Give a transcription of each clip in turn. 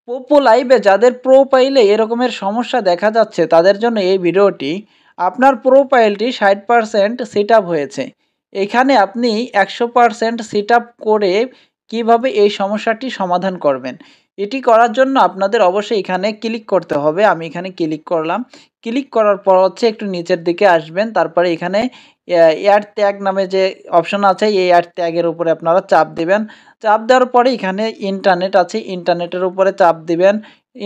পোপো লাইভে যাদের প্রোফাইলে এরকমের সমস্যা দেখা যাচ্ছে তাদের জন্য এই ভিডিওটি। আপনার প্রোফাইলটি 60% সেট আপ হয়েছে। এখানে আপনি 100% সেট আপ করে কিভাবে এই সমস্যাটি সমাধান করবেন। এটি করার জন্য আপনাদের অবশ্যই এখানে ক্লিক করতে হবে। আমি এখানে ক্লিক করলাম। ক্লিক করার পর হচ্ছে একটু নিচের দিকে আসবেন। তারপরে এখানে এয়ার ট্যাগ নামে যে অপশন আছে এই এয়ার ট্যাগের উপরে আপনারা চাপ দিবেন। চাপ দেওয়ার পরে এখানে ইন্টারনেট আছে, ইন্টারনেটের উপরে চাপ দিবেন।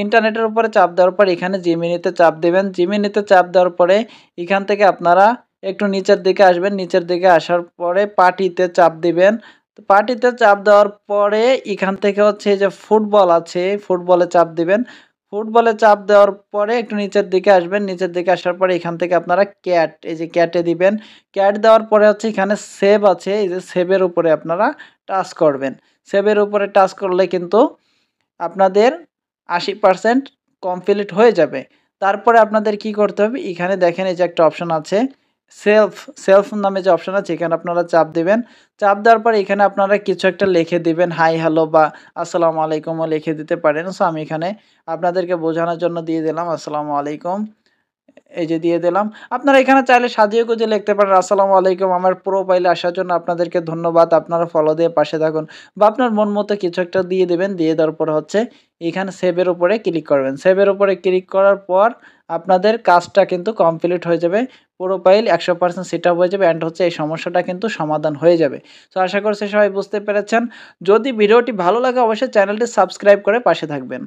ইন্টারনেটের উপরে চাপ দেওয়ার পরে এখানে জিমিনিতে চাপ দিবেন। জিমিনিতে চাপ দেওয়ার পরে এখান থেকে আপনারা একটু নিচের দিকে আসবেন। নিচের দিকে আসার পরে পার্টিতে চাপ দিবেন। তো পার্টিতে চাপ দেওয়ার পরে এখান থেকে হচ্ছে এই যে ফুটবল আছে, ফুটবলে চাপ দিবেন। ফুটবলে চাপ দেওয়ার পরে একটু নিচের দিকে আসবেন। নিচের দিকে আসার পরে এখান থেকে আপনারা ক্যাট, এই যে ক্যাটে দিবেন। ক্যাট দেওয়ার পরে হচ্ছে এখানে সেভ আছে, এই যে সেভের উপরে আপনারা টাচ করবেন। সেভের উপরে টাচ করলে কিন্তু আপনাদের 80% কমপ্লিট হয়ে যাবে। তারপরে আপনাদের কি করতে হবে, এখানে দেখেন এই যে একটা অপশন আছে সেলফ, সেলফ নামে যে অপশন আছে এখানে আপনারা চাপ দিবেন। চাপ দেওয়ার পরে এখানে আপনারা কিছু একটা লিখে দিবেন, হাই হ্যালো বা আসসালামু আলাইকুমও লিখে দিতে পারেন। সো আমি এখানে আপনাদেরকে বোঝানোর জন্য দিয়ে দিলাম আসসালামু আলাইকুম। এই যে দিয়ে দিলাম। আপনারা এখানে চাইলে সাজিয়ে গুজিয়ে লিখতে পারেন, আসসালামু আলাইকুম, আমার প্রোফাইলে আসার জন্য আপনাদেরকে ধন্যবাদ। আপনারা ফলো দিয়ে পাশে থাকুন। বা আপনার মন মতো কিছু একটা দিয়ে দিবেন। দিয়ে দেওয়ার পরে হচ্ছে এখানে সেভের উপরে ক্লিক করবেন। সেভের উপরে ক্লিক করার পর আপনাদের কাজটা কিন্তু কমপ্লিট হয়ে যাবে। প্রোফাইল 100% সেট আপ হয়ে যাবে অ্যান্ড হচ্ছে এই সমস্যাটা কিন্তু সমাধান হয়ে যাবে। তো আশা করছি সবাই বুঝতে পেরেছেন। যদি ভিডিওটি ভালো লাগে অবশ্যই চ্যানেলটি সাবস্ক্রাইব করে পাশে থাকবেন।